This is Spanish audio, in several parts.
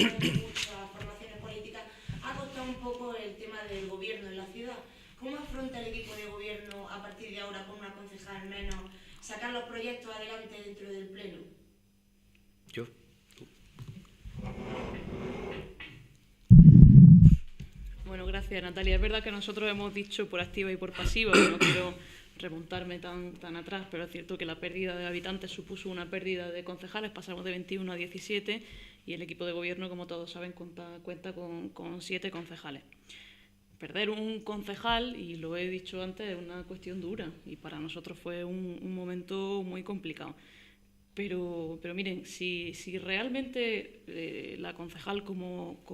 también en muchas formaciones políticas, ha costado un poco el tema del gobierno en la ciudad. ¿Cómo afronta el equipo de gobierno a partir de ahora, con una concejal menos, sacar los proyectos adelante dentro del Pleno? Yo. Bueno, gracias, Natalia. Es verdad que nosotros hemos dicho por activa y por pasiva, no quiero remontarme tan atrás, pero es cierto que la pérdida de habitantes supuso una pérdida de concejales, pasamos de 21 a 17 y el equipo de gobierno, como todos saben, cuenta con 7 concejales. Perder un concejal, y lo he dicho antes, es una cuestión dura y para nosotros fue un momento muy complicado. Pero miren, si realmente la concejal, como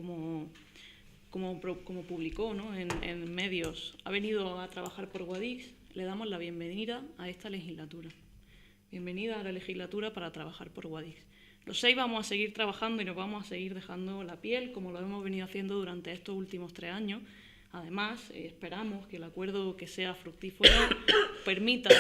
publicó, ¿no?, en medios, ha venido a trabajar por Guadix, le damos la bienvenida a esta legislatura. Bienvenida a la legislatura para trabajar por Guadix. Los 6 vamos a seguir trabajando y nos vamos a seguir dejando la piel, como lo hemos venido haciendo durante estos últimos 3 años. Además, esperamos que el acuerdo que sea fructífero permita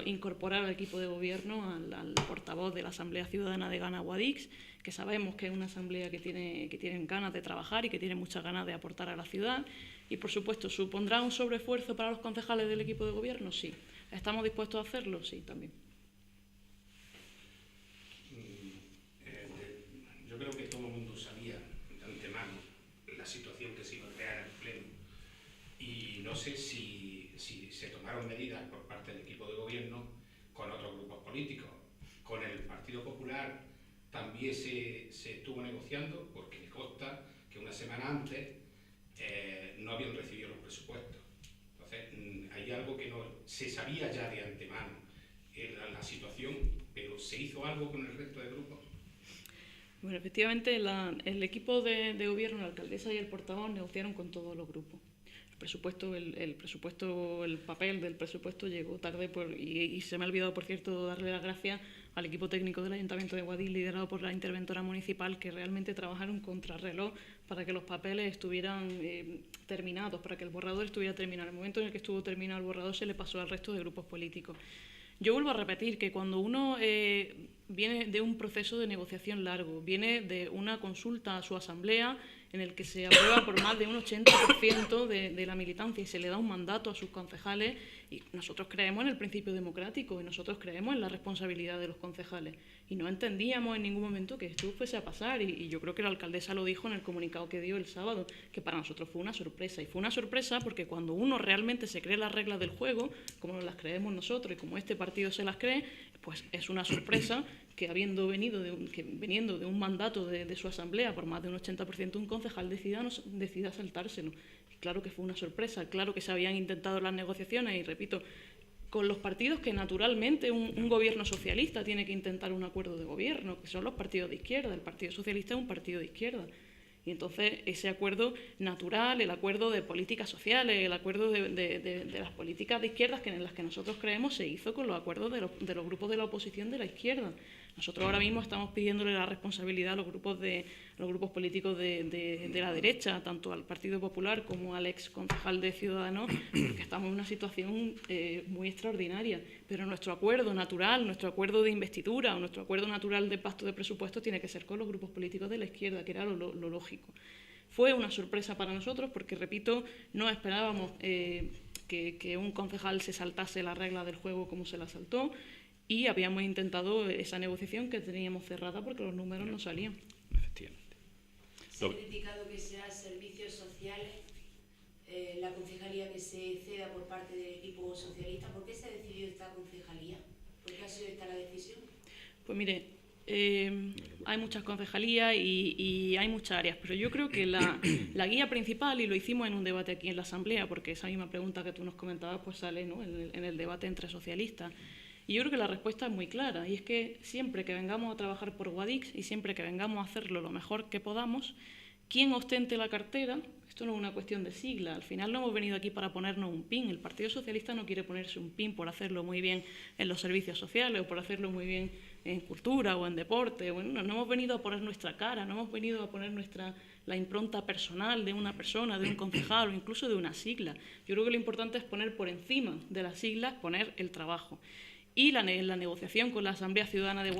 incorporar al equipo de gobierno al portavoz de la Asamblea Ciudadana de Ghana Guadix, que sabemos que es una asamblea que tiene ganas de trabajar y que tiene muchas ganas de aportar a la ciudad. Y, por supuesto, ¿supondrá un sobreesfuerzo para los concejales del equipo de gobierno? Sí. ¿Estamos dispuestos a hacerlo? Sí, también. Yo creo que todo el mundo sabía de antemano la situación que se iba a crear en el Pleno. Y no sé si se tomaron medidas por parte del equipo de gobierno con otros grupos políticos. Con el Partido Popular también se estuvo negociando, porque me consta que una semana antes no habían recibido los presupuestos. Entonces, hay algo que no se sabía ya de antemano, era la situación, pero ¿se hizo algo con el resto de grupos? Bueno, efectivamente, el equipo de gobierno, la alcaldesa y el portavoz negociaron con todos los grupos. El papel del presupuesto llegó tarde y se me ha olvidado, por cierto, darle las gracias al equipo técnico del Ayuntamiento de Guadix, liderado por la interventora municipal, que realmente trabajaron contrarreloj para que los papeles estuvieran terminados, para que el borrador estuviera terminado. En el momento en el que estuvo terminado el borrador se le pasó al resto de grupos políticos. Yo vuelvo a repetir que cuando uno viene de un proceso de negociación largo, viene de una consulta a su asamblea en el que se aprueba por más de un 80% de la militancia y se le da un mandato a sus concejales, y nosotros creemos en el principio democrático y nosotros creemos en la responsabilidad de los concejales y no entendíamos en ningún momento que esto fuese a pasar y yo creo que la alcaldesa lo dijo en el comunicado que dio el sábado, que para nosotros fue una sorpresa, y fue una sorpresa porque cuando uno realmente se cree las reglas del juego, como nos las creemos nosotros y como este partido se las cree, pues es una sorpresa que viniendo de un mandato de su asamblea por más de un 80%, un concejal decida saltárselo. Y claro que fue una sorpresa, claro que se habían intentado las negociaciones y, repito, con los partidos que naturalmente un gobierno socialista tiene que intentar un acuerdo de gobierno, que son los partidos de izquierda. El Partido Socialista es un partido de izquierda. Y entonces ese acuerdo natural, el acuerdo de políticas sociales, el acuerdo de las políticas de izquierdas en las que nosotros creemos, se hizo con los acuerdos de los grupos de la oposición de la izquierda. Nosotros ahora mismo estamos pidiéndole la responsabilidad a los grupos políticos de la derecha, tanto al Partido Popular como al ex concejal de Ciudadanos, porque estamos en una situación muy extraordinaria. Pero nuestro acuerdo natural, nuestro acuerdo de investidura o nuestro acuerdo natural de pacto de presupuestos tiene que ser con los grupos políticos de la izquierda, que era lo lógico. Fue una sorpresa para nosotros porque, repito, no esperábamos que un concejal se saltase la regla del juego como se la saltó, y habíamos intentado esa negociación que teníamos cerrada porque los números no salían. Efectivamente. Se ha criticado que sea servicios sociales, la concejalía que se ceda por parte del equipo socialista. ¿Por qué se ha decidido esta concejalía? ¿Por qué ha sido esta la decisión? Pues mire, hay muchas concejalías y hay muchas áreas, pero yo creo que la guía principal, y lo hicimos en un debate aquí en la Asamblea, porque esa misma pregunta que tú nos comentabas pues sale, ¿no?, en el debate entre socialistas. Y yo creo que la respuesta es muy clara, y es que siempre que vengamos a trabajar por Guadix y siempre que vengamos a hacerlo lo mejor que podamos, quien ostente la cartera, esto no es una cuestión de sigla, al final no hemos venido aquí para ponernos un pin, el Partido Socialista no quiere ponerse un pin por hacerlo muy bien en los servicios sociales o por hacerlo muy bien en cultura o en deporte, bueno, no hemos venido a poner nuestra cara, no hemos venido a poner la impronta personal de una persona, de un concejal o incluso de una sigla. Yo creo que lo importante es poner por encima de las siglas, poner el trabajo. Y la negociación con la Asamblea Ciudadana de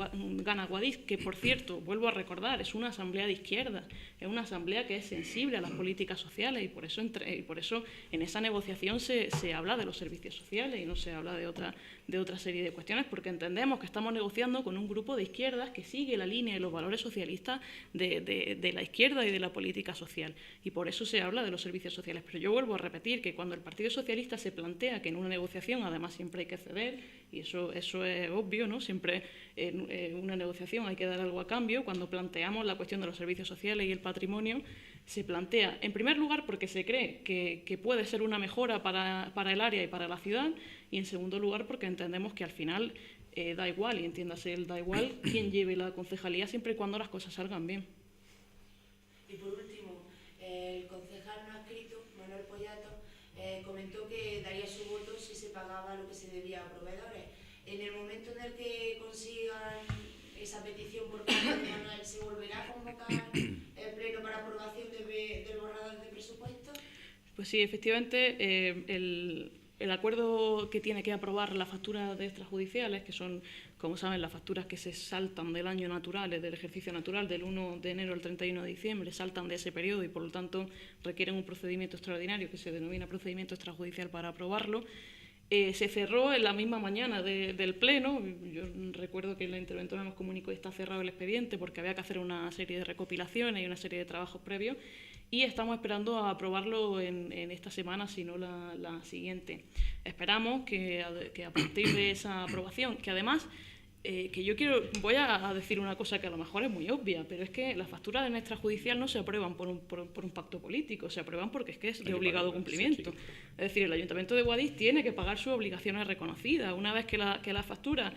Ghana Guadix, que por cierto, vuelvo a recordar, es una asamblea de izquierda, es una asamblea que es sensible a las políticas sociales y por eso en esa negociación se habla de los servicios sociales y no se habla de otra serie de cuestiones, porque entendemos que estamos negociando con un grupo de izquierdas que sigue la línea y los valores socialistas de la izquierda y de la política social, y por eso se habla de los servicios sociales. Pero yo vuelvo a repetir que cuando el Partido Socialista se plantea que en una negociación además siempre hay que ceder, y eso es obvio, ¿no? Siempre en una negociación hay que dar algo a cambio. Cuando planteamos la cuestión de los servicios sociales y el patrimonio, se plantea, en primer lugar, porque se cree que puede ser una mejora para el área y para la ciudad, y en segundo lugar, porque entendemos que al final da igual, y entiéndase el da igual, quién lleve la concejalía siempre y cuando las cosas salgan bien. Y por último, el concejal no adscrito, Manuel Pollato, comentó que daría su voto si se pagaba lo que se debía a proveedores. En el momento en el que consigan esa petición por parte de Manuel, ¿se volverá a convocar el pleno para aprobación del borrador de presupuesto? Pues sí, efectivamente, el acuerdo que tiene que aprobar las facturas de extrajudiciales, que son, como saben, las facturas que se saltan del año natural, del ejercicio natural, del 1 de enero al 31 de diciembre, saltan de ese periodo y, por lo tanto, requieren un procedimiento extraordinario que se denomina procedimiento extrajudicial para aprobarlo. Se cerró en la misma mañana del Pleno. Yo recuerdo que la interventora nos comunicó que está cerrado el expediente porque había que hacer una serie de recopilaciones y una serie de trabajos previos, y estamos esperando a aprobarlo en esta semana, si no la siguiente. Esperamos que a partir de esa aprobación, que además, voy a decir una cosa que a lo mejor es muy obvia, pero es que las facturas de extrajudicial no se aprueban por un pacto político, se aprueban porque es de obligado cumplimiento. Es decir, el Ayuntamiento de Guadix tiene que pagar sus obligaciones reconocidas. Una vez que la factura,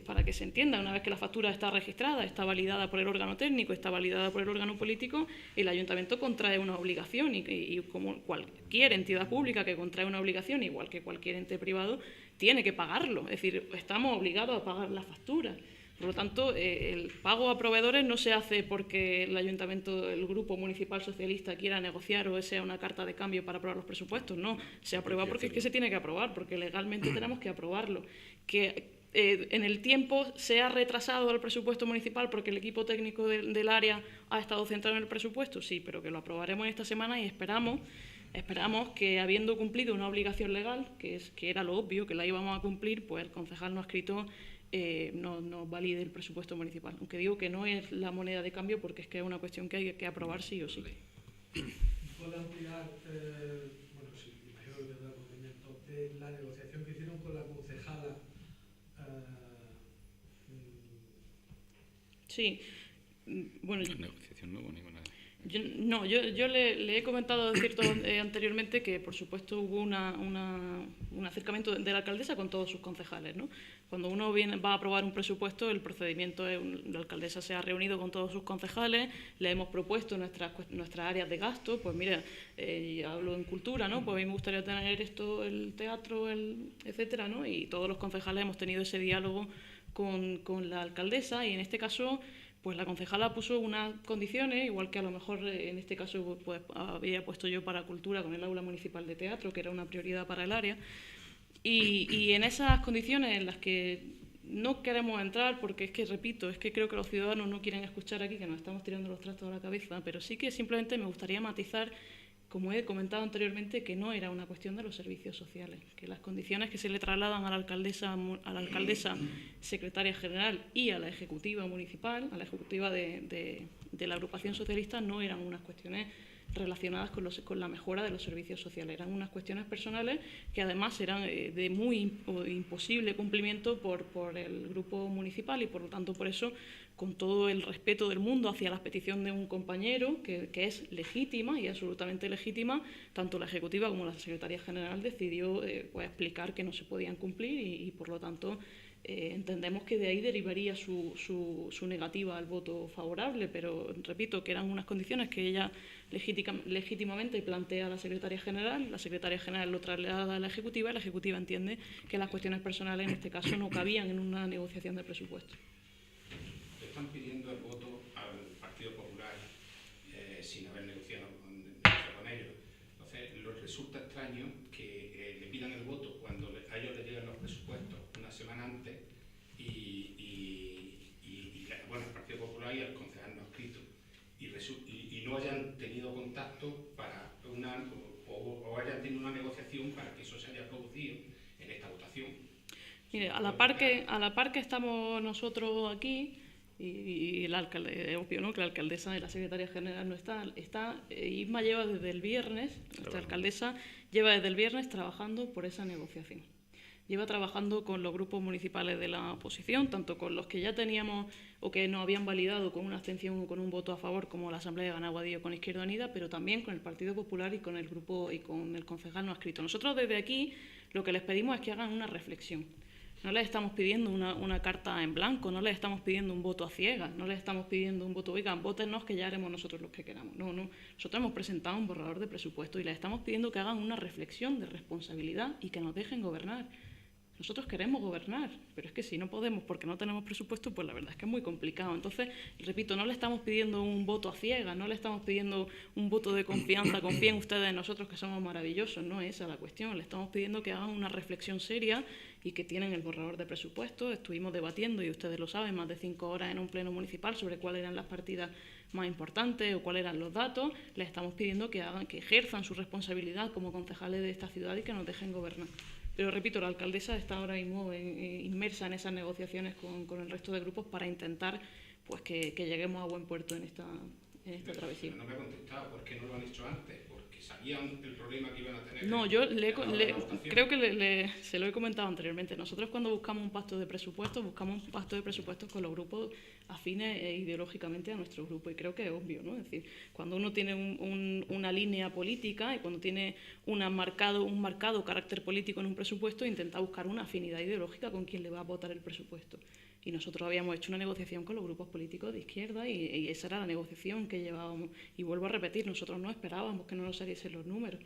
para que se entienda, una vez que la factura está registrada, está validada por el órgano técnico, está validada por el órgano político, el Ayuntamiento contrae una obligación y como cualquier entidad pública que contrae una obligación, igual que cualquier ente privado, tiene que pagarlo. Es decir, estamos obligados a pagar la factura. Por lo tanto, el pago a proveedores no se hace porque el Ayuntamiento, el Grupo Municipal Socialista quiera negociar o sea una carta de cambio para aprobar los presupuestos. No, se aprueba porque es que se tiene que aprobar, porque legalmente tenemos que aprobarlo. Que en el tiempo se ha retrasado el presupuesto municipal porque el equipo técnico del área ha estado centrado en el presupuesto, sí, pero que lo aprobaremos esta semana y esperamos que, habiendo cumplido una obligación legal, que era lo obvio, que la íbamos a cumplir, pues el concejal no adscrito no valide el presupuesto municipal. Aunque digo que no es la moneda de cambio porque es que es una cuestión que hay que aprobar sí o sí. ¿Puedo ampliar, sí, imagino que tendrá conocimiento de la negociación que hicieron con la concejala? Sí. Bueno, negociación no hubo ninguna. Yo le he comentado anteriormente que, por supuesto, hubo un acercamiento de la alcaldesa con todos sus concejales, ¿no? Cuando uno va a aprobar un presupuesto, el procedimiento es, la alcaldesa se ha reunido con todos sus concejales, le hemos propuesto nuestras áreas de gasto. Pues mira, hablo en cultura, ¿no? Pues a mí me gustaría tener esto, el teatro, etcétera, ¿no? Y todos los concejales hemos tenido ese diálogo con la alcaldesa, y en este caso pues la concejala puso unas condiciones, igual que a lo mejor en este caso pues había puesto yo para cultura con el aula municipal de teatro, que era una prioridad para el área, y en esas condiciones en las que no queremos entrar, porque es que, repito, es que creo que los ciudadanos no quieren escuchar aquí que nos estamos tirando los trastos a la cabeza, pero sí que simplemente me gustaría matizar, como he comentado anteriormente, que no era una cuestión de los servicios sociales, que las condiciones que se le trasladan a la alcaldesa secretaria general y a la ejecutiva municipal, a la ejecutiva de la agrupación socialista, no eran unas cuestiones relacionadas con la mejora de los servicios sociales, eran unas cuestiones personales que además eran de muy imposible cumplimiento por el grupo municipal, y por lo tanto por eso, con todo el respeto del mundo hacia la petición de un compañero, que es legítima y absolutamente legítima, tanto la ejecutiva como la secretaria general decidió explicar que no se podían cumplir, y por lo tanto entendemos que de ahí derivaría su negativa al voto favorable, pero repito que eran unas condiciones que ella legítimamente plantea a la secretaria general lo traslada a la ejecutiva, y la ejecutiva entiende que las cuestiones personales en este caso no cabían en una negociación de presupuesto. Están pidiendo el voto al Partido Popular sin haber negociado con ellos. Entonces, les resulta extraño que le pidan el voto cuando a ellos les llegan los presupuestos una semana antes bueno, el Partido Popular y el concejal no escrito y no hayan tenido contacto para o hayan tenido una negociación para que eso se haya producido en esta votación. Mire, a la par que estamos nosotros aquí, y el alcalde, es obvio, ¿no?, que la alcaldesa y la secretaria general no está, Isma lleva desde el viernes, nuestra alcaldesa lleva desde el viernes trabajando por esa negociación. Lleva trabajando con los grupos municipales de la oposición, tanto con los que ya teníamos o que nos habían validado con una abstención o con un voto a favor, como la Asamblea de Ganaguadillo con Izquierda Unida, pero también con el Partido Popular y con el grupo y con el concejal no adscrito. Nosotros desde aquí lo que les pedimos es que hagan una reflexión. No les estamos pidiendo una carta en blanco, no les estamos pidiendo un voto a ciegas, no les estamos pidiendo un voto, oigan, vótennos que ya haremos nosotros los que queramos. No, nosotros hemos presentado un borrador de presupuesto y les estamos pidiendo que hagan una reflexión de responsabilidad y que nos dejen gobernar. Nosotros queremos gobernar, pero es que si no podemos porque no tenemos presupuesto, pues la verdad es que es muy complicado. Entonces, repito, no le estamos pidiendo un voto a ciegas, no le estamos pidiendo un voto de confianza, confíen ustedes en nosotros que somos maravillosos, no es esa la cuestión. Le estamos pidiendo que hagan una reflexión seria y que tienen el borrador de presupuesto. Estuvimos debatiendo, y ustedes lo saben, más de 5 horas en un pleno municipal sobre cuáles eran las partidas más importantes o cuáles eran los datos. Les estamos pidiendo que ejerzan su responsabilidad como concejales de esta ciudad y que nos dejen gobernar. Pero repito, la alcaldesa está ahora mismo inmersa en esas negociaciones con el resto de grupos para intentar pues que lleguemos a buen puerto en esta travesía. Pero no me ha contestado, ¿por qué no lo han hecho antes? Porque sabían el problema que iban a tener. No, yo creo que se lo he comentado anteriormente. Nosotros cuando buscamos un pacto de presupuestos, buscamos un pacto de presupuestos con los grupos afines ideológicamente a nuestro grupo, y creo que es obvio, ¿no? Es decir, cuando uno tiene una línea política y cuando tiene un marcado carácter político en un presupuesto, intenta buscar una afinidad ideológica con quien le va a votar el presupuesto. Y nosotros habíamos hecho una negociación con los grupos políticos de izquierda y esa era la negociación que llevábamos. Y vuelvo a repetir, nosotros no esperábamos que no nos saliesen los números.